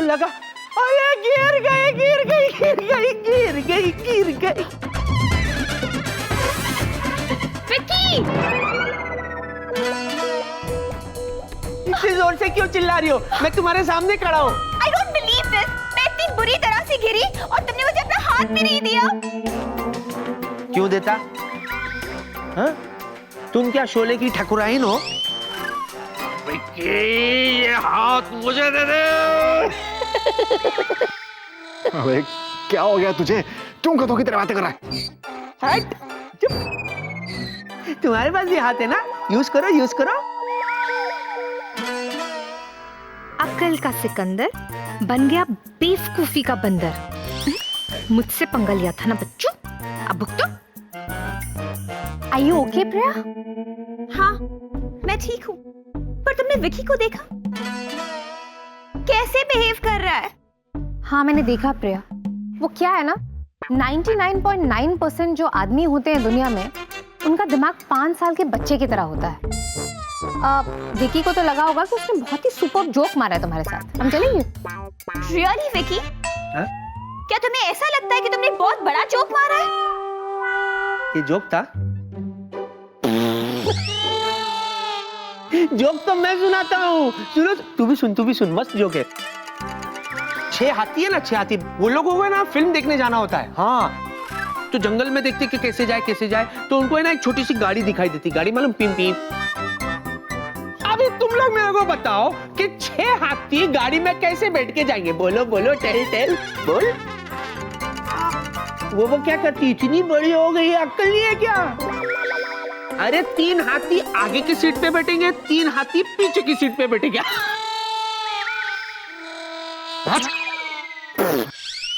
लगा, अरे गिर गई। विक्की! इतनी जोर से क्यों चिल्ला रही हो? मैं तुम्हारे सामने खड़ा हूँ। I don't believe this! मैं इतनी बुरी तरह से गिरी और तुमने मुझे अपना हाथ भी नहीं दिया। क्यों देता? हाँ? तुम क्या शोले की ठकुराइन हो? ये हाथ मुझे दे दे। अबे क्या हो गया तुझे? तुम गधों की तरह बातें कर रहा है? हट, चुप। तुम्हारे पास भी हाथ है ना? यूज करो। अक्ल का सिकंदर बन गया बेवकूफी का बंदर। मुझसे पंगा लिया था ना बच्चों, अब भुगतो। Are you okay, प्रिया? हाँ, मैं ठीक हूँ। पर तुमने विकी को देखा? कैसे बिहेव कर रहा है? हाँ मैंने देखा प्रिया। वो क्या है ना, 99.9% जो आदमी होते हैं दुनिया में, उनका दिमाग 5 साल के बच्चे की तरह होता है। विकी को तो लगा होगा कि उसने बहुत ही सुपर जोक मारा है तुम्हारे साथ। हम चलेंगे? Really, विकी? क्या तुम्हें ऐसा लगता है कि तुमने बहुत बड़ा जोक मारा है? ये जोक था? जोक तो मैं सुनाता हूँ। सुनो, तू भी सुन, मस्त जोक है। 6 हाथी है ना, 6 हाथी, वो लोग हो गए ना, फिल्म देखने जाना होता है। हाँ, तो जंगल में देखते कि कैसे जाए, तो उनको है ना एक छोटी सी गाड़ी दिखाई देती। गाड़ी मालूम, पिम। अभी तुम लोग मेरे को बताओ कि 6 हाथी गाड़ी में कैसे बैठ के जाएंगे? बोलो, टेल बोल। वो क्या करती? इतनी बड़ी हो गई, अक्ल नहीं है क्या? अरे 3 हाथी आगे की सीट पे बैठेंगे, 3 हाथी पीछे की सीट पे बैठेंगे।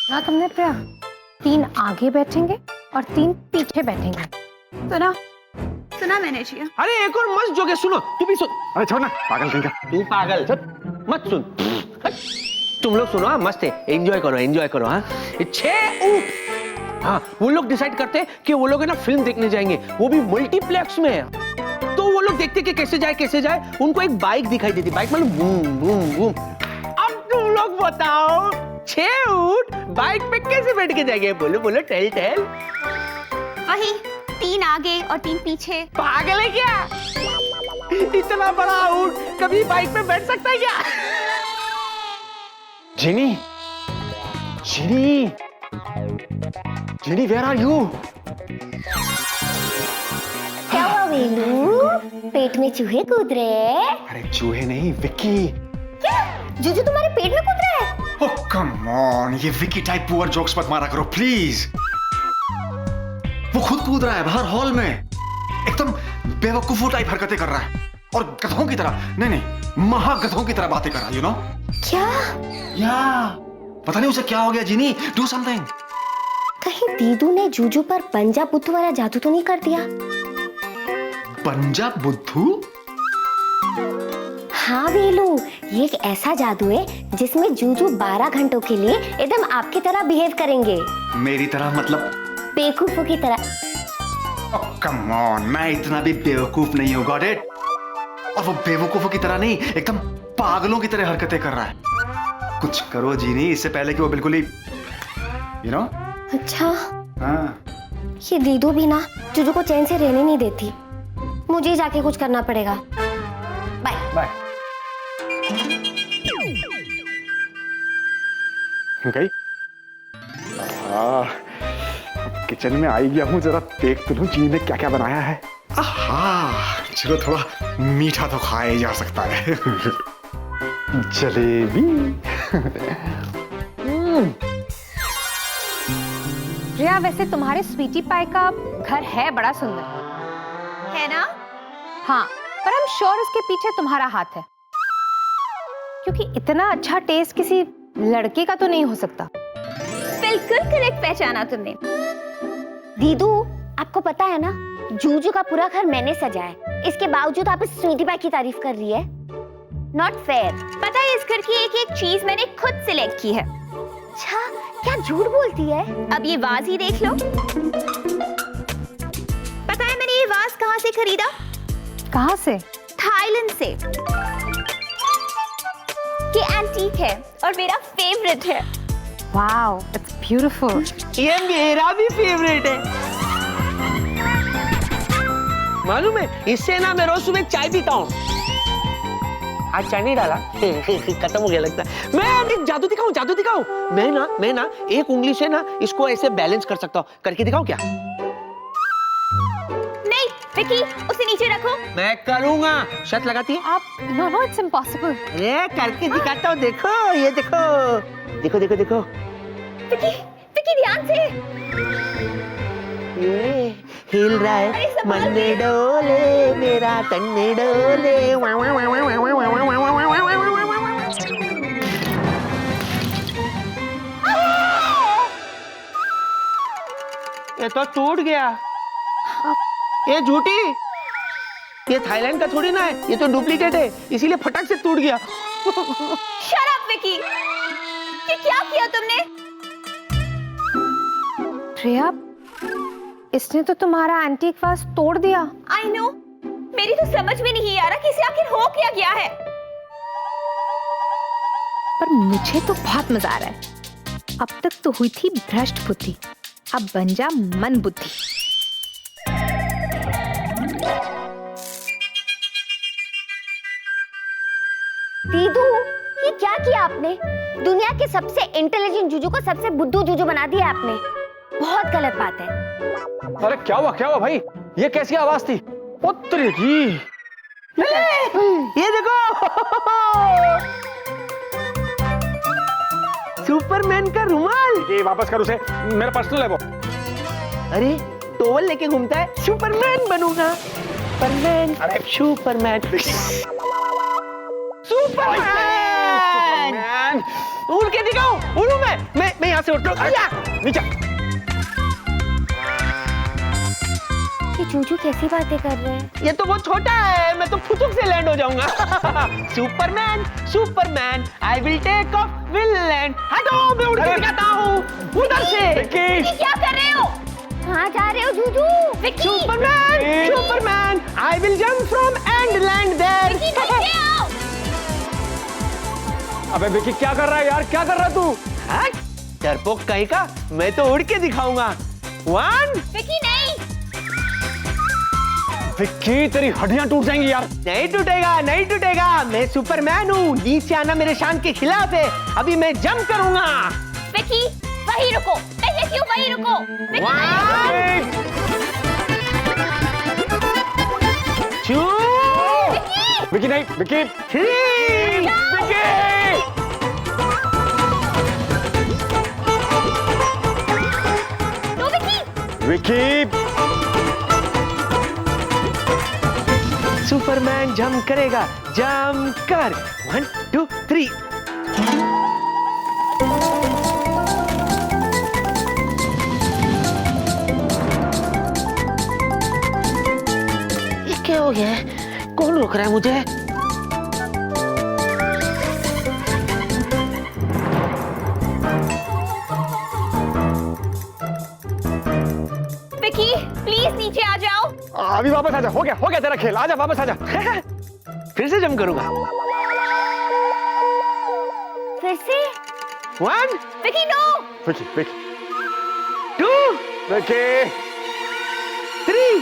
ना तुमने प्रिया, 3 आगे बैठेंगे और 3 पीछे बैठेंगे। सुना मैंने जिया। अरे एक और मस्त जोक है, सुनो, तू भी सुन। अरे छोड़ ना, पागल कहीं का। तू पागल मत सुन। तुम लोग सुनो, मस्त है, एंजॉय करो। हाँ, 6 ऊंट, हाँ, वो लोग डिसाइड करते हैं कि वो लोग है ना फिल्म देखने जाएंगे, वो भी मल्टीप्लेक्स में। तो वो लोग देखते कि कैसे जाए, उनको एक बाइक दिखाई देती। बाइक मतलब बूम। अब तुम लोग बताओ, 6 ऊंट बाइक पे कैसे बैठ के जाएंगे? बोलो, टेल। वही 3 आगे और 3 पीछे। पागल है क्या? इतना बड़ा ऊंट कभी बाइक पे बैठ सकता है क्या? जिनी, where are you? क्या हुआ वेलू? पेट में चूहे कूद रहे हैं? अरे चूहे नहीं, विक्की। क्या? जूजू तुम्हारे पेट में कूद रहा है? Oh come on, ये विक्की टाइप पुअर जोक्स मत मारा करो प्लीज। वो खुद कूद रहा है बाहर हॉल में, एकदम बेवकूफों टाइप हरकतें कर रहा है और गधों की तरह, नहीं महागधों की तरह बातें कर रहा है, यू नो? क्या? पता नहीं उसे क्या हो गया। जिनी, डू समथिंग। कहीं दीदू ने जूजू पर पंजा बुद्धू वाला जादू तो नहीं कर दिया? पंजा बुद्धू? हाँ वेलू, ये एक ऐसा जादू है जिसमें जूजू 12 घंटों के लिए एकदम आपकी तरह बिहेव करेंगे। मेरी तरह मतलब? बेवकूफों की तरह। Oh, come on, मैं इतना भी बेवकूफ नहीं हूँ, गॉट इट? और वो बेवकूफों की तरह नहीं, एकदम पागलों की तरह हरकतें कर रहा है। कुछ करो जीनी, इससे पहले कि वो बिल्कुल ही, you know? अच्छा, हाँ। ये दीदू भी ना जूजू को चैन से रहने नहीं देती। मुझे जाके कुछ करना पड़ेगा। बाय। गई? किचन में आई गया हूँ, जरा देख तो लूं जी ने क्या क्या बनाया है। चलो थोड़ा मीठा तो खाया ही जा सकता है। जलेबी। प्रिया, वैसे तुम्हारे स्वीटी पाई का घर है बड़ा सुंदर, है ना? हाँ, पर I'm श्योर इसके पीछे तुम्हारा हाथ है, क्योंकि इतना अच्छा टेस्ट किसी लड़के का तो नहीं हो सकता। बिल्कुल करेक्ट पहचाना तुमने। दीदू, आपको पता है ना, जूजू का पूरा घर मैंने सजाया है, इसके बावजूद आप इस स्वीटी पाई की तारीफ कर रही है। Not fair. पता है, इस घर की एक एक चीज मैंने खुद सिलेक्ट की है। अच्छा, क्या झूठ बोलती है? अब ये वाज ही देख लो। पता है मैंने ये वाज कहाँ से खरीदा? कहाँ से? थाईलैंड से। ये एंटीक है और मेरा फेवरेट है। Wow, it's beautiful. ये मेरा भी फेवरेट है। मालूम है, इससे ना मैं रोज सुबह चाय पीता हूँ। आज चाय नहीं डाला, खत्म हो गया लगता है। मैं एक जादू दिखाऊं। मैं ना एक उंगली से ना इसको ऐसे बैलेंस कर सकता हूँ। करके दिखाऊं क्या? नहीं विकी, उसे नीचे रखो। मैं करूंगा। शर्त लगाती है? आप नो, इट्स इम्पॉसिबल। अरे करके दिखाता हूँ। देखो, ये देखो। विकी ध्यान से। ये हिल रहा है, अरे संभाल मन डोले, मेरा तन डोले। ये तो टूट गया। ये झूठी, ये थाईलैंड का थोड़ी ना है, ये तो डुप्लीकेट है, इसीलिए फटक से टूट गया। शट अप विकी, ये क्या किया तुमने? प्रिया, इसने तो तुम्हारा एंटीक वाज तोड़ दिया। आई नो, मेरी तो समझ में नहीं आ रहा कि इसे आखिर हो क्या गया है। पर मुझे तो बहुत मजा आ रहा है। अब तक तो हुई थी भ्रष्ट बुद्धि, अब बन जा मन बुद्धि। दीदू, ये क्या किया आपने? दुनिया के सबसे इंटेलिजेंट जूजू को सबसे बुद्धू जूजू बना दिया आपने। बहुत गलत बात है। अरे क्या हुआ भाई? ये कैसी आवाज थी? पुत्र की। ये देखो, सुपरमैन का रुमाल। ये वापस कर उसे, मेरा पर्सनल है वो। अरे टॉवल लेके घूमता है, सुपरमैन बनूंगा। Superman, Superman. उड़ के दिखाओ, उड़ू मैं यहाँ से उठ रहा हूँ। नीचे। ये जूजू कैसी बातें कर रहे हैं? ये तो बहुत छोटा है, मैं तो फुटुक से लैंड हो जाऊंगा। Superman, I will take off, will land. हटो, मैं उड़ के दिखाता हूँ उधर से। विकी क्या कर रहे हो? कहाँ जा रहे हो Juju? Vicky! Superman, I will jump from and land there. Vicky नीचे आओ। अबे विकी क्या कर रहा है यार? क्या कर रहा है तू? हट, डरपोक कहीं का, मैं तो उड़ के दिखाऊंगा। 1। विकी नहीं। विक्की तेरी हड्डियां टूट जाएंगी यार। नहीं टूटेगा, मैं सुपरमैन हूँ। नीचे आना मेरे शान के खिलाफ है। अभी मैं जंप करूंगा। विकी वहीं रुको, मैं कहती हूँ वहीं रुको। विकी! 1, 2, विक्की नहीं, विक्की। 3। तो विकी! विक्की। सुपरमैन जंप करेगा, जंप कर। 1, 2, 3। ये क्या हो गया? कौन रोक रहा है मुझे? विकी प्लीज नीचे आ जाओ। अभी वापस आजा, हो गया तेरा खेल। आजा वापस आजा। फिर से जंप करूंगा। फिर से? 1, विकी नो। विक्की 2, विक्की 3।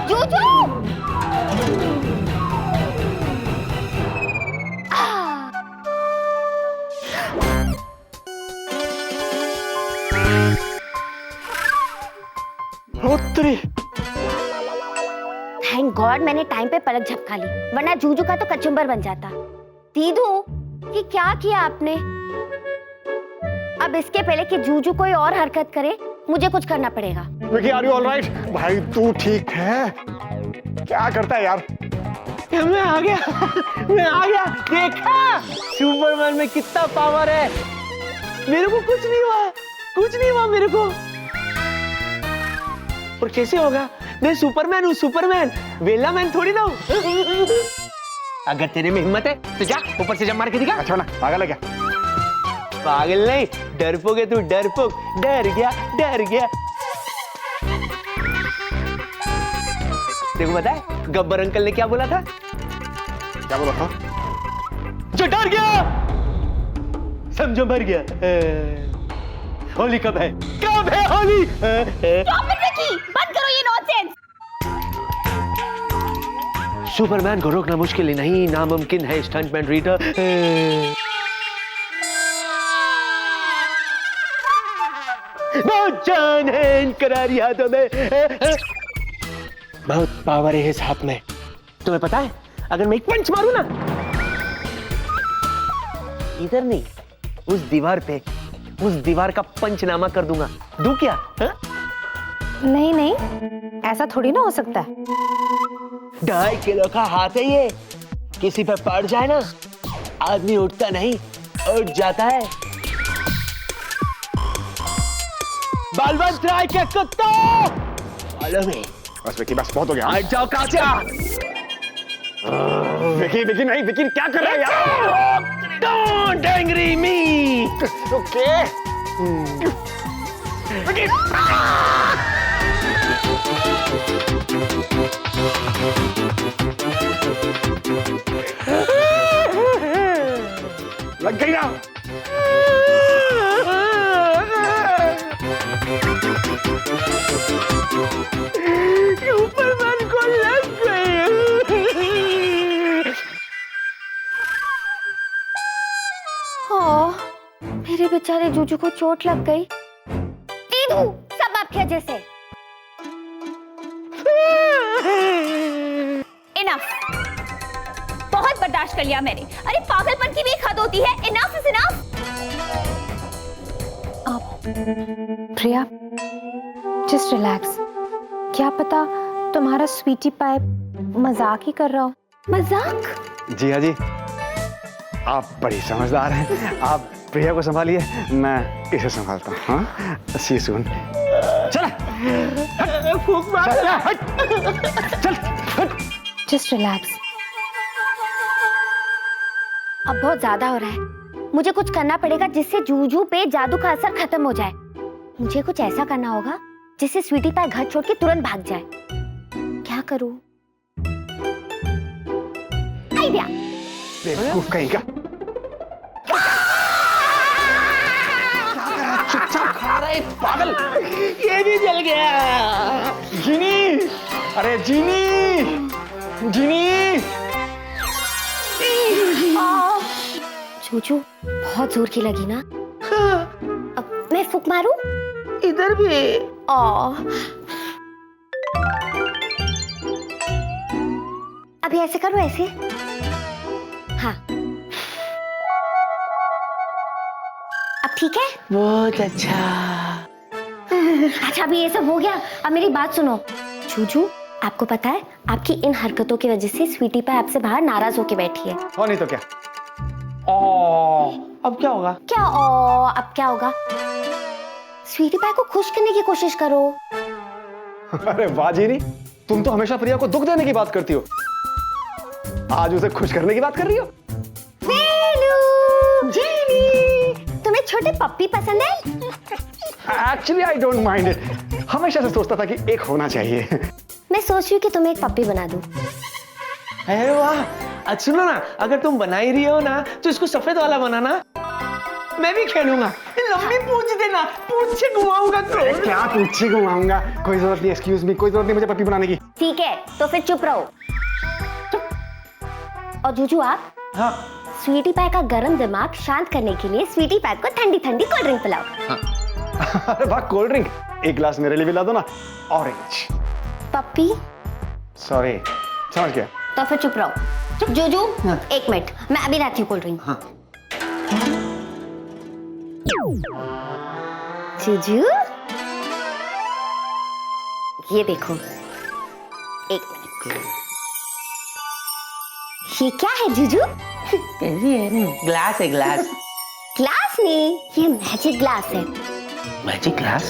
जूजू! उत्तरी। थैंक गॉड मैंने टाइम पे पलक झपका ली, वरना जूजू का तो कचुम्बर बन जाता। दीदू, ये क्या किया आपने? अब इसके पहले कि जूजू कोई और हरकत करे, मुझे कुछ करना पड़ेगा। Vicky are you alright? भाई तू ठीक है? क्या करता है यार? मैं आ गया। देखा सुपरमैन में कितना पावर है। मेरे को कुछ नहीं हुआ मेरे को। और कैसे होगा? मैं सुपरमैन हूँ, सुपरमैन, वेला मैन थोड़ी ना हूँ। अगर तेरे में हिम्मत है तो जा ऊपर से जंप मार के दिखा। अच्छा ना, पागल है क्या? पागल नहीं, डरपोक है तू, डरपोक। डर गया। देखो पता है गब्बर अंकल ने क्या बोला था? क्या बोला था? जो डर गया समझो मर गया। होली कब है? कब है होली? बंद करो ये नॉनसेंस। सुपरमैन को रोकना मुश्किल ही नहीं, नामुमकिन है स्टंटमैन रीटा। बहुत जान है इन करारी हाथों में, बहुत पावर है इस हाथ में। तुम्हें पता है अगर मैं एक पंच मारूं ना, इधर नहीं उस दीवार पे, उस दीवार का पंचनामा कर दूंगा। दूं क्या? हा? नहीं नहीं, ऐसा थोड़ी ना हो सकता है। 2.5 किलो का हाथ है ये, किसी पे पड़ जाए ना आदमी उठता नहीं उठ जाता है। बलवंत राय के कुत्तों, फॉलो मी। बस विकी, बस बहुत हो गया। हट जाओ काचा। विकी विकी नहीं, विकी क्या कर रहा है यार? Don't angry me. Okay Vicky. लग गई ना? सुपरमैन को लग गई। मेरे बेचारे जूजू को चोट लग गई। दीदू सब आपके वजह से। इनफ, बहुत बर्दाश्त कर लिया मैंने। अरे पागलपन की भी एक हद होती है। Enough is enough. Priya, just relax. क्या पता तुम्हारा स्वीटी पाई मजाक ही कर रहा हो। मजाक? जी हाँ जी, आप बड़ी समझदार हैं। आप प्रिया को संभालिए, मैं इसे संभालता हूँ। हाँ, सी यू सून। चल फूंक मार। चल हट। Just relax. अब बहुत ज्यादा हो रहा है, मुझे कुछ करना पड़ेगा जिससे जूजू पे जादू का असर खत्म हो जाए। मुझे कुछ ऐसा करना होगा जिससे स्वीटी पाई घर छोड़ के तुरंत भाग जाए। क्या करूं? आइडिया। बेवकूफ कहीं का। चुपचाप खड़ा रहे पागल। ये भी जल गया। जीनी, अरे जीनी, जीनी। जूजू बहुत जोर की लगी ना? अब मैं फूंक मारूं? इधर भी। अभी ऐसे करो, ऐसे। हाँ, अब ठीक है? बहुत अच्छा। अच्छा अभी ये सब हो गया, अब मेरी बात सुनो। जूजू, आपको पता है आपकी इन हरकतों की वजह से स्वीटी पाई आपसे बाहर नाराज होके बैठी है। और नहीं तो क्या? अब क्या होगा? क्या अब क्या होगा? स्वीटी पाई को खुश करने की कोशिश करो। अरे वाह जीनी, तुम तो हमेशा प्रिया को दुख देने की बात करती हो, आज उसे खुश करने की बात कर रही हो। जीनी, तुम्हें छोटे पप्पी पसंद है? Actually I don't mind it. हमेशा से सोचता था कि एक होना चाहिए। मैं सोच रही हूँ कि तुम्हें एक पप्पी बना दूं। अरे वाह, अच्छा सुनो ना, अगर तुम बना ही रही हो ना तो इसको सफेद वाला बनाना, मैं भी खेलूंगा। लंबी पूंछ देना, पूंछ से घुमाऊंगा। क्या पूछे घुमाऊंगा? कोई जरूरत नहीं, एक्सक्यूज मी, कोई जरूरत नहीं मुझे पप्पी बनाने की। ठीक है, तो फिर चुप रहो। और जूजू आप? हाँ। स्वीटी पाई का गर्म दिमाग शांत करने के लिए स्वीटी पाई को ठंडी ठंडी कोल्ड ड्रिंक पिलाओ। अरे वाह, कोल्ड ड्रिंक? एक गिलास मेरे लिए भी ला दो ना। ऑरेंज। पप्पी? सॉरी, समझ गया। तो फिर चुप रहो। जूजू, एक मिनट, मैं अभी लाती हूँ कोल्ड ड्रिंक। हाँ। जूजू, ये देखो, एक मिनट। ये क्या है जूजू? कैसी है? ग्लास है, ग्लास। ग्लास नहीं, ये मैजिक ग्लास है। Magic glass?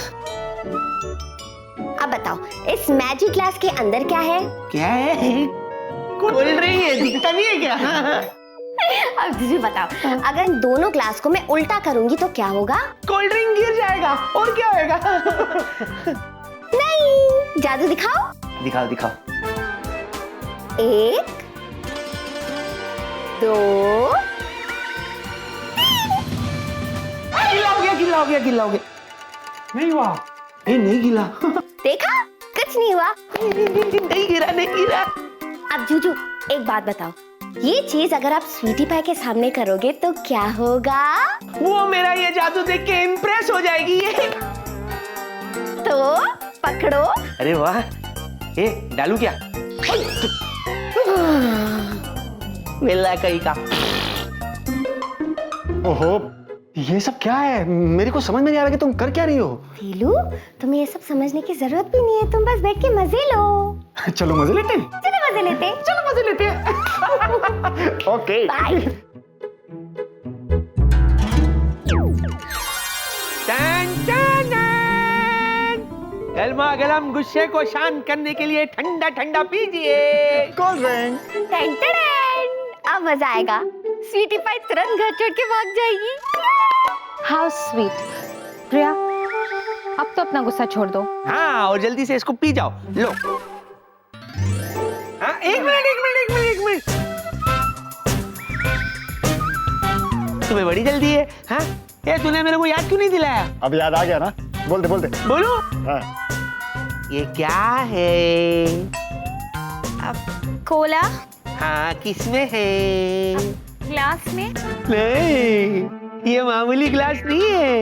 अब बताओ, इस मैजिक ग्लास के अंदर क्या है? क्या है? कोल्ड ड्रिंक है, दिखता नहीं है क्या? अब जूजू बताओ, अगर इन दोनों ग्लास को मैं उल्टा करूंगी तो क्या होगा? कोल्ड ड्रिंक गिर जाएगा, और क्या होगा? नहीं, जादू दिखाओ। दिखाओ दिखाओ। 1 2 गिला हो गया, गिला हो गया, गिला हो गया। नहीं हुआ, ये नहीं गिला। देखा, कुछ नहीं हुआ। नहीं गिरा, नहीं गिरा। अब जूजू एक बात बताओ, ये चीज अगर आप स्वीटी पाई के सामने करोगे तो क्या होगा? वो मेरा ये जादू देख के इम्प्रेस हो जाएगी ये। तो पकड़ो। अरे वाह, ये डालू क्या? वेला कहीं का। ओहो, ये सब क्या है? मेरे को समझ में नहीं आ रहा कि तुम कर क्या रही हो। वीलू, तुम्हें ये सब समझने की जरूरत भी नहीं है, तुम बस बैठ के मजे लो। चलो मजे लेते हैं। चलो मजे लेते हैं। चलो मजे लेते हैं। ओके। बाय। टन टन टन। गरमा गरम गुस्से को शांत करने के लिए ठंडा ठंडा पीजिए। Cold drink. टन टन टन। अब मजा आएगा। स्वीटी पाई तुरंत घर छोड़ के भाग जाएगी। How sweet. प्रिया, अब तो अपना गुस्सा छोड़ दो। हाँ, और जल्दी से इसको पी जाओ। लो। हाँ, एक मिनट। तुम्हें बड़ी जल्दी है, हाँ? ये तूने मेरे को याद क्यों नहीं दिलाया? अब याद आ गया ना? बोल दे। बोलो। हाँ। ये क्या है? कोला हाँ, किसमें है? ग्लास में। नहीं, ये मामूली ग्लास नहीं है,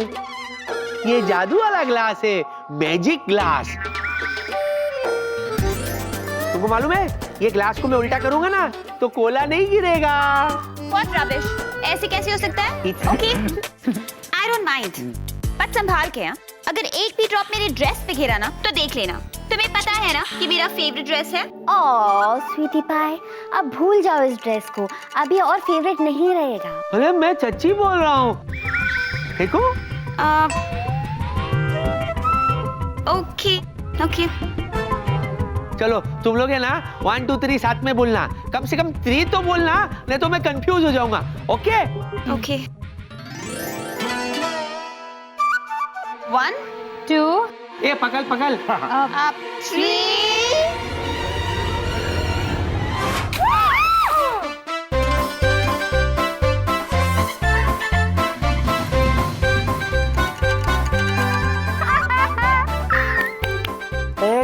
ये जादू वाला ग्लास है, मैजिक ग्लास। तुमको मालूम है, ये ग्लास को मैं उल्टा करूंगा ना तो कोला नहीं गिरेगा। What rubbish? ऐसे कैसे हो सकता है? Okay, I don't mind. But संभाल के, हाँ? अगर एक भी ड्रॉप मेरे ड्रेस पे गिरा ना तो देख लेना। तुम्हें पता है ना कि मेरा फेवरेट ड्रेस है। ओह स्वीटी पाई, अब भूल जाओ इस ड्रेस को, अब ये और फेवरेट नहीं रहेगा। अरे मैं सच्ची बोल रहा हूँ। देखो। ओके। चलो तुम लोग है ना 1 2 3 साथ में बोलना, कम से कम 3 तो बोलना, नहीं तो मैं कंफ्यूज हो जाऊंगा। ओके? ओके। 1 2 ये पकड़। 3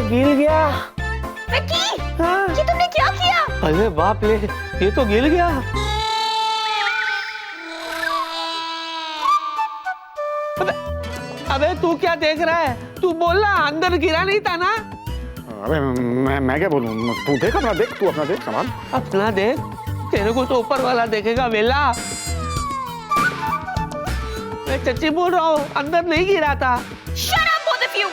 गिर गया। विक्की, हाँ। ये तुमने क्या किया? अरे बाप रे, ये तो गिर गया। अबे तू क्या देख रहा है? तू बोलना, अंदर गिरा नहीं था ना? अबे मैं क्या बोलूं? तू देख अपना, देख तू अपना, देख सामान। अपना देख, तेरे को तो ऊपर वाला देखेगा वेला। मैं सच्ची बोल रहा हूँ, अंदर नहीं गिरा था। Shut up, both of you!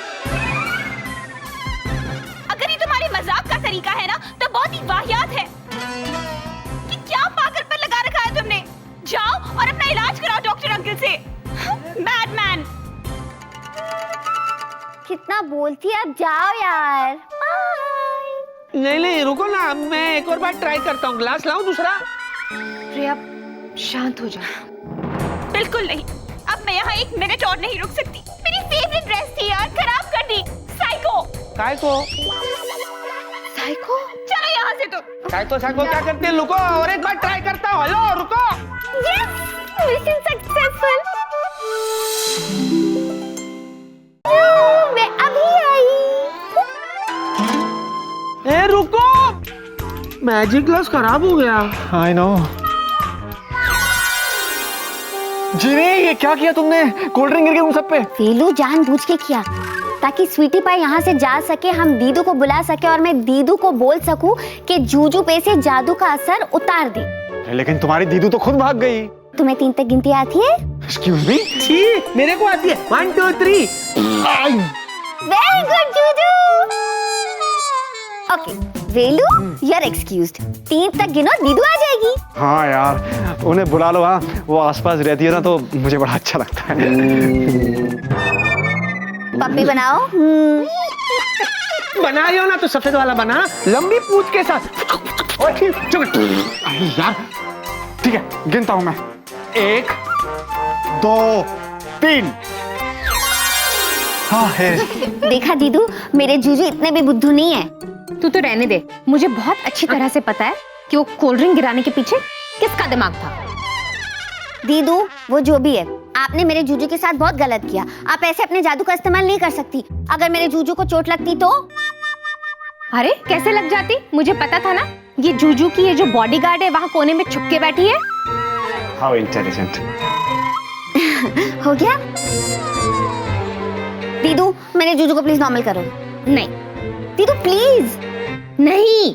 अगर ये तुम्हारे मजाक का तरीका है ना तो बहुत ही वाहियात है। कि क्या पागलपन लगा रखा है तुमने? जाओ और अपना इलाज कराओ डॉक्टर अंकल से। बैडमैन। कितना बोलती है, अब जाओ यार। नहीं रुको ना, मैं एक और बार ट्राई करता हूँ। ग्लास लाऊं दूसरा? प्रिया, शांत हो जा। बिल्कुल नहीं, अब मैं यहाँ 1 मिनट और नहीं रुक सकती। मेरी फेवरेट ड्रेस थी यार, खराब कर दी। साइको। काय को? साइको? चलो यहाँ से तुम। साइको क्या करते हैं? रुको और एक बार ट्राई करता हूँ। हेलो रुको। Yes, mission successful. मैं अभी आई। ए रुको, मैजिक ग्लास खराब हो गया। I know. जीनी, ये क्या किया तुमने? कोल्ड ड्रिंक गिर गई उन सब पे। वीलू जानबूझ के किया ताकि स्वीटी पाई यहाँ से जा सके, हम दीदू को बुला सके और मैं दीदू को बोल सकूं कि जूजू पे से जादू का असर उतार दे। लेकिन तुम्हारी दीदू तो खुद भाग गई। तुम्हें 3 तक गिनती आती है? Excuse me? छी, मेरे को आती है। 1 2 3। Very good Juju. Okay Velu, you are excused. 3 तक गिनो, दीदू आ जाएगी। हाँ यार, उन्हें बुला लो। हाँ, वो आसपास रहती है ना तो मुझे बड़ा अच्छा लगता है। पप्पी बनाओ। बनाइयो ना तो सफेद वाला बना, लंबी पूंछ के साथ। यार ठीक है, गिनता हूं मैं। 1 2 3। हाँ है। देखा दीदू, मेरे जूजू इतने भी बुद्धू नहीं है। तू तो रहने दे, मुझे बहुत अच्छी तरह से पता है कि वो कोल्ड ड्रिंक गिराने के पीछे किसका दिमाग था। दीदू वो जो भी है, आपने मेरे जूजू के साथ बहुत गलत किया। आप ऐसे अपने जादू का इस्तेमाल नहीं कर सकती। अगर मेरे जूजू को चोट लगती तो? अरे कैसे लग जाती, मुझे पता था ना। ये जूजू की ये जो बॉडीगार्ड है वहाँ कोने में छुप के बैठी है। How intelligent. हो गया? दीदू मेरे जूजू को प्लीज नॉर्मल करो। नहीं दीदू प्लीज। नहीं,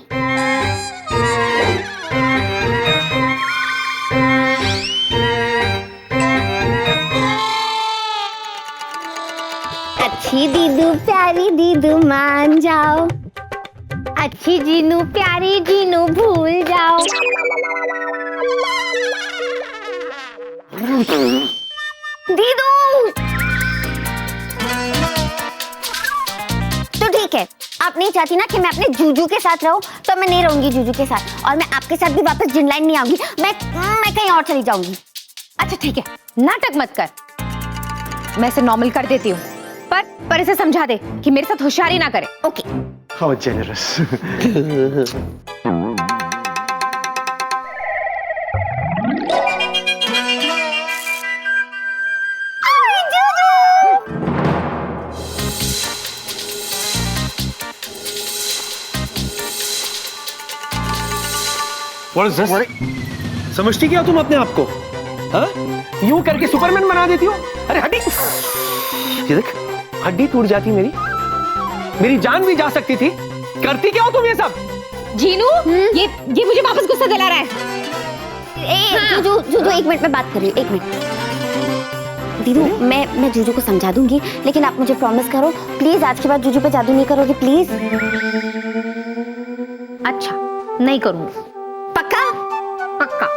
अच्छी दीदू प्यारी दीदू मान जाओ, अच्छी जीनू प्यारी जीनू भूल जाओ। दीदू तो ठीक है, आप नहीं चाहती ना कि मैं अपने जूजू के साथ रहूं, तो मैं नहीं रहूंगी जूजू के साथ, और मैं आपके साथ भी वापस जिन लाइन नहीं आऊंगी। मैं कहीं और चली जाऊंगी। अच्छा ठीक है, नाटक मत कर, मैं इसे नॉर्मल कर देती हूँ, पर इसे समझा दे कि मेरे साथ होशियारी ना करे। Okay. How generous. What is this? समझती क्या तुम अपने आप को? हाँ? यूं करके सुपरमैन बना देती हो? अरे हड्डी, ये देख, हड्डी टूट जाती मेरी जान भी जा सकती थी। करती क्या हो तुम ये सब? जीनू, ये मुझे वापस गुस्सा दिला रहा है। जूजू जूजू एक मिनट में बात कर रही हूँ, एक मिनट। दीदू मैं जूजू को समझा दूंगी, लेकिन आप मुझे प्रॉमिस करो प्लीज, आज के बाद जूजू पे जादू नहीं करोगे प्लीज। अच्छा नहीं करूंगी, पक्का? पक्का,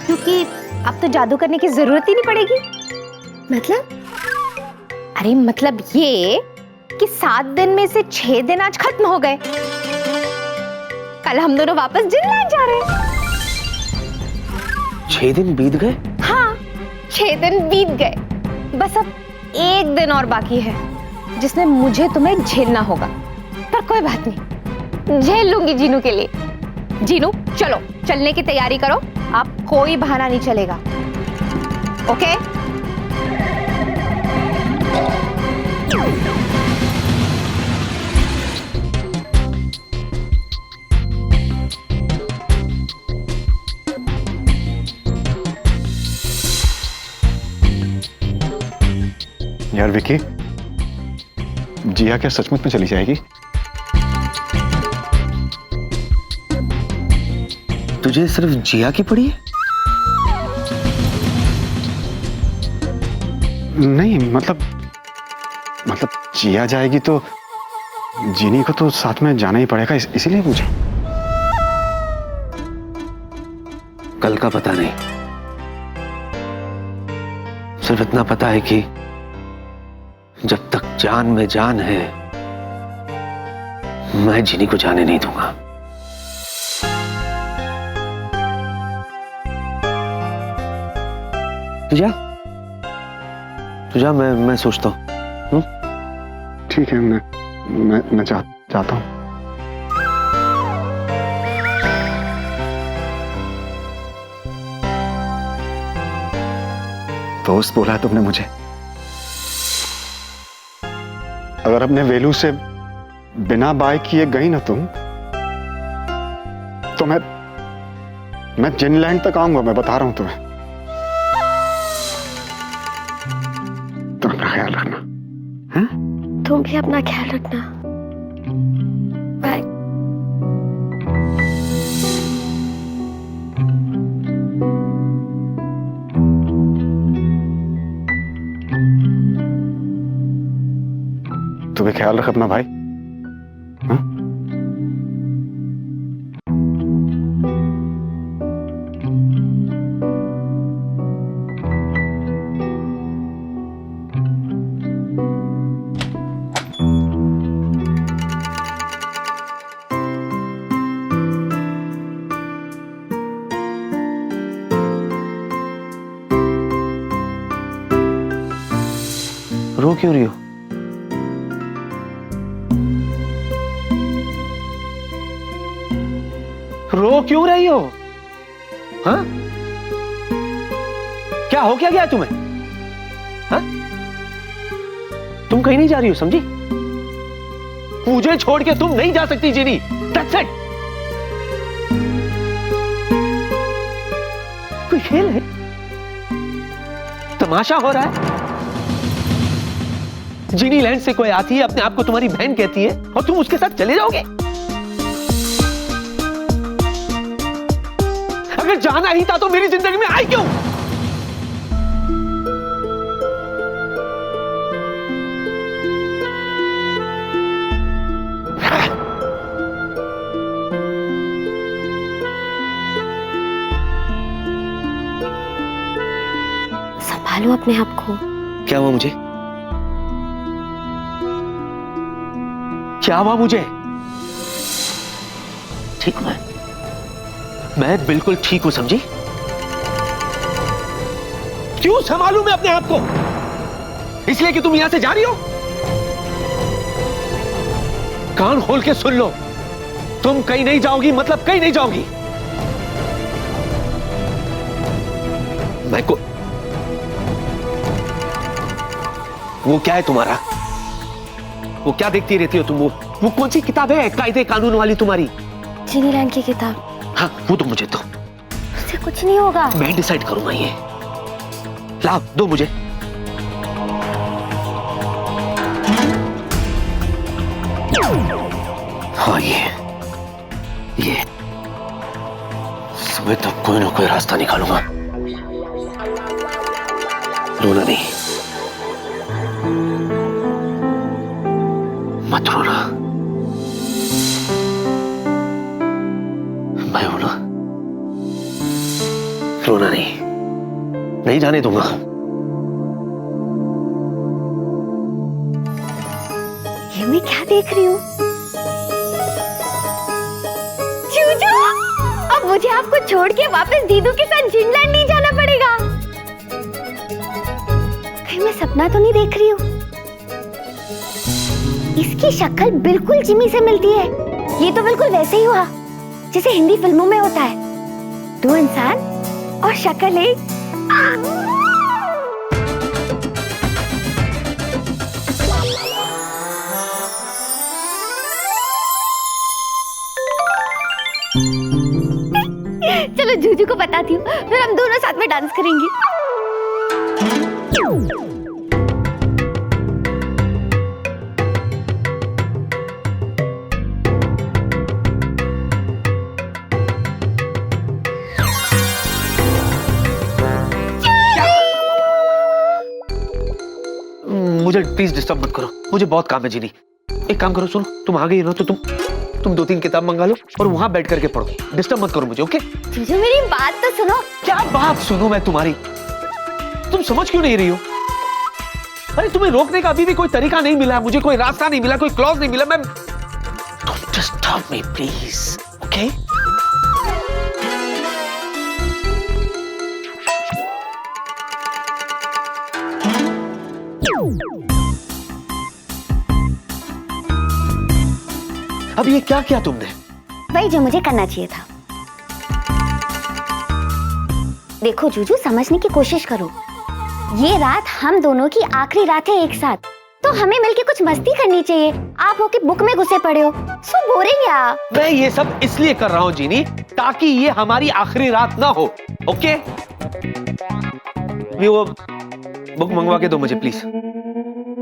क्योंकि अब तो जादू करने की जरूरत ही नहीं पड़ेगी। मतलब? अरे मतलब ये कि 7 दिन में से 6 दिन आज खत्म हो गए। कल हम दोनों वापस जिनलैंड जा रहे हैं। 6 दिन बीत गए? हाँ, 6 दिन बीत गए। बस अब 1 दिन और बाकी है, जिसमें मुझे तुम्हें झेलना होगा। पर कोई बात नहीं, झेल लूंगी जीनू के लिए। जीनू चलो, चलने की तैयारी करो, आप कोई बहाना नहीं चलेगा। ओके? यार विकी, जिया क्या सचमुच में चली जाएगी? तुझे सिर्फ जिया की पड़ी है? नहीं मतलब जिया जाएगी तो जीनी को तो साथ में जाना ही पड़ेगा, इसीलिए पूछा। कल का पता नहीं, सिर्फ इतना पता है कि जब तक जान में जान है, मैं जीनी को जाने नहीं दूंगा। तुझा मैं सोचता हूं। ठीक है, मैं चाहता हूं। दोस्त बोला है तुमने मुझे। अगर अपने वेलू से बिना बाय किए गई ना तुम, तो मैं जिनलैंड तक आऊंगा, मैं बता रहा हूं तुम्हें। तुम अपना ख्याल रखना। हाँ? तुम भी अपना ख्याल रखना। बाय। तू भी ख्याल रख अपना भाई। हाँ? रो क्यों रही हो? रो क्यों रही हो? हाँ? क्या हो क्या गया तुम्हें? हाँ? तुम कहीं नहीं जा रही हो, समझी? मुझे छोड़ के तुम नहीं जा सकती जीनी। That's it. कोई खेल है? तमाशा हो रहा है? जीनी लैंड से कोई आती है, अपने आप को तुम्हारी बहन कहती है और तुम उसके साथ चले जाओगे? अगर जाना ही था तो मेरी जिंदगी में आई क्यों? संभालो अपने आप को। क्या हुआ मुझे? क्या हुआ मुझे? ठीक हूं मैं बिल्कुल ठीक हूं, समझी? क्यों संभालूं मैं अपने आप को? इसलिए कि तुम यहां से जा रही हो? कान खोल के सुन लो, तुम कहीं नहीं जाओगी, मतलब कहीं नहीं जाओगी। मैं को वो क्या है तुम्हारा? वो क्या देखती रहती हो तुम? वो कौन सी किताब है कायदे कानून वाली तुम्हारी? जीनी लैंड की किताब। हाँ, वो तो मुझे दो। उससे कुछ नहीं होगा। मैं डिसाइड करूंगा ये। लाओ, दो मुझे। हाँ, ये समय तक कोई ना कोई रास्ता निकालूंगा। रोना नहीं, मत रोना। मैं हूं ना, रोना नहीं जाने दूंगा। ये मैं क्या देख रही हूँ? चूचू, अब मुझे आपको छोड़ के वापस दीदू के साथ जिनलैंड नहीं जाना पड़ेगा। कहीं मैं सपना तो नहीं देख रही हूँ? इसकी शक्ल बिल्कुल जिमी से मिलती है। ये तो बिल्कुल वैसे ही हुआ जैसे हिंदी फिल्मों में होता है, दो इंसान और शक्ल एक। चलो जूजू को बताती हूँ, फिर हम दोनों साथ में डांस करेंगे। मुझे प्लीज डिस्टर्ब मत करो, मुझे बहुत काम है जीनी। एक काम करो, सुनो, तुम आ गई हो ना तो तुम 2-3 किताब मंगा लो और वहां बैठ करके पढ़ो। डिस्टर्ब मत करो मुझे, ओके? जूजू मेरी बात तो सुनो। क्या बात सुनो मैं तुम्हारी? तुम समझ क्यों नहीं रही हो? अरे तुम्हें रोकने का अभी भी कोई तरीका नहीं मिला, मुझे कोई रास्ता नहीं मिला, कोई क्लॉज नहीं मिला। मैं don't disturb me please, okay? अब ये क्या किया तुमने? वही जो मुझे करना चाहिए था। देखो जूजू, समझने की कोशिश करो। ये रात हम दोनों की आखिरी रात है एक साथ, तो हमें मिलके कुछ मस्ती करनी चाहिए। आप होके बुक में घुसे पड़े हो, सो बोरिंग यार। मैं ये सब इसलिए कर रहा हूँ जीनी, ताकि ये हमारी आखिरी रात ना हो, ओके? वो बुक मंगवा के दो मुझे प्लीज।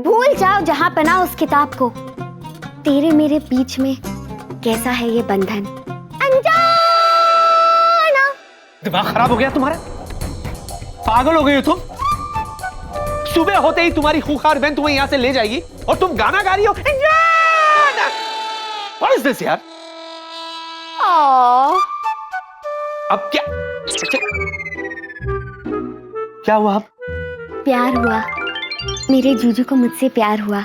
भूल जाओ जहां पना उस किताब को। तेरे मेरे बीच में कैसा है ये बंधन अनजाना। दिमाग खराब हो गया तुम्हारा? पागल हो गई हो तुम? सुबह होते ही तुम्हारी खूंखार बहन तुम्हें यहां से ले जाएगी और तुम गाना गा रही हो। What is this यार? अब क्या हुआ? अब प्यार हुआ, मेरे जूजू को मुझसे प्यार हुआ।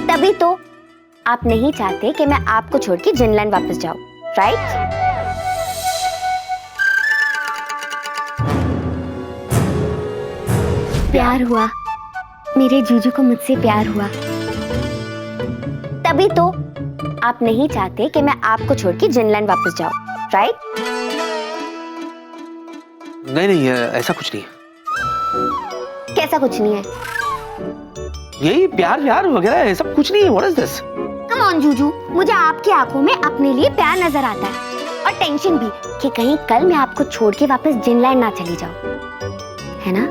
तभी तो आप नहीं चाहते कि मैं आपको छोड़ के जिनलैंड वापस जाऊं, राइट? प्यार हुआ, मेरे जूजू को मुझसे प्यार हुआ। तभी तो आप नहीं चाहते कि मैं आपको छोड़ के जिनलैंड वापस जाऊं, राइट? नहीं नहीं, ऐसा कुछ नहीं। कैसा कुछ नहीं है? यही प्यार व्यार वगैरह ये सब कुछ नहीं है। What is this? Come on Juju, मुझे आपकी आंखों में अपने लिए प्यार नजर आता है और टेंशन भी कि कहीं कल मैं आपको छोड़ के वापस जिनलैंड ना चली जाऊं, है ना?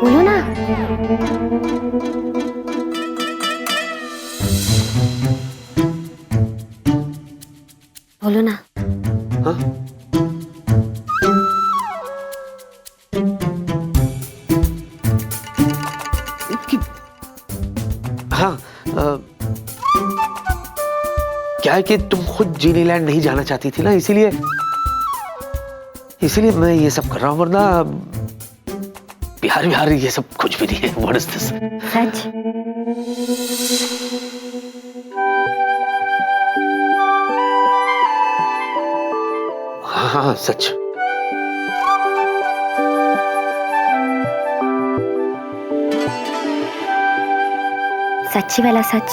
बोलो ना। बोलो ना। हाँ? हाँ, क्या है कि तुम खुद जीनीलैंड नहीं जाना चाहती थी ना, इसीलिए मैं ये सब कर रहा हूँ, वरना प्यार व्यार ये सब कुछ भी नहीं है। What is this? सच? हाँ हाँ सच। सच्ची वाला सच?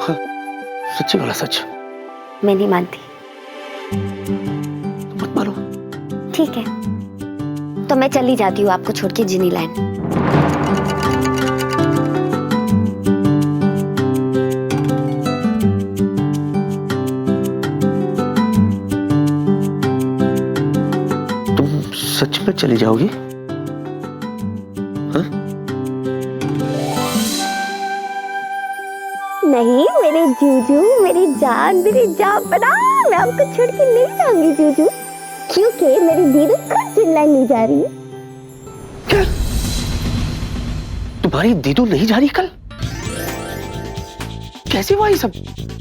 हाँ, सच्ची वाला सच। मैं नहीं मानती। मत मानो। ठीक है, तो मैं चली जाती हूँ आपको छोड़ के जिनीलैंड। तुम सच में चली जाओगी? हाँ? नहीं मेरे जूजू, मेरी जान पना, मैं आपको छोड़ के नहीं जाऊंगी जूजू, क्योंकि मेरी दीदी खुद जिनलैंड नहीं जा रही। क्या? तुम्हारी दीदू नहीं जा रही कल? कैसे हुआ ये सब?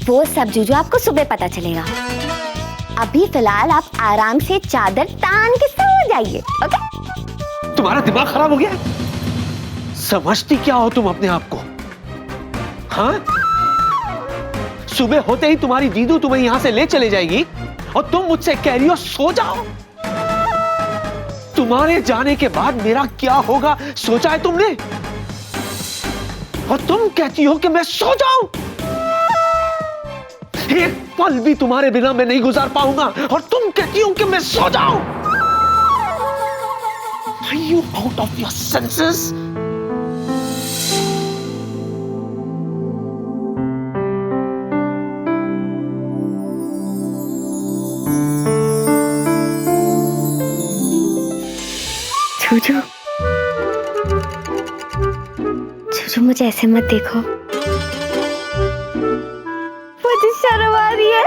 वो सब जूजू आपको सुबह पता चलेगा। अभी फिलहाल आप आराम से चादर तान के सो जाइए, ओके? तुम्हारा दिमाग खराब हो गया? समझती क्या हो तुम अपने आप को? हाँ? सुबह होते ही तुम्हारी दीदू तुम्हें यहां से ले चले जाएगी और तुम मुझसे कह रही हो सो जाओ। तुम्हारे जाने के बाद मेरा क्या होगा सोचा है तुमने? और तुम कहती हो कि मैं सो जाऊं? एक पल भी तुम्हारे बिना मैं नहीं गुजार पाऊंगा और तुम कहती हो कि मैं सो जाऊं? Are you out of your senses? Juju, Juju मुझे ऐसे मत देखो, मुझे शर्म आ रही है।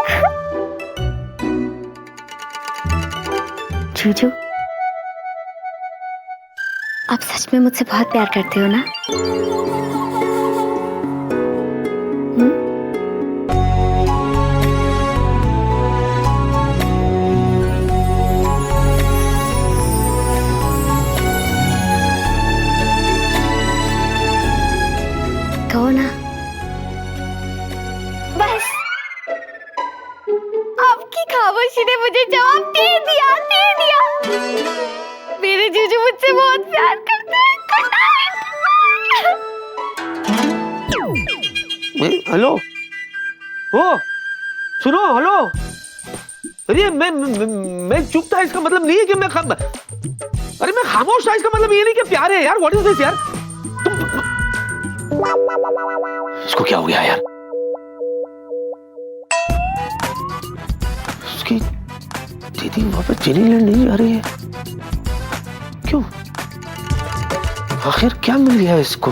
जूजू, आप सच में मुझसे बहुत प्यार करते हो ना? कहो ना। बस आपकी खामोशी ने मुझे जवाब दे दिया। मेरे जीजू मुझसे बहुत प्यार करते हैं। हेलो, ओ सुनो, हेलो। अरे मैं चुप था इसका मतलब नहीं है कि अरे मैं खामोश था इसका मतलब ये नहीं कि प्यार है यार। व्हाट इज दिस यार? तुम इसको क्या हो गया यार? उसकी दीदी वापस जिनीलैंड नहीं जा रही है, क्यों? आखिर क्या मिल गया इसको?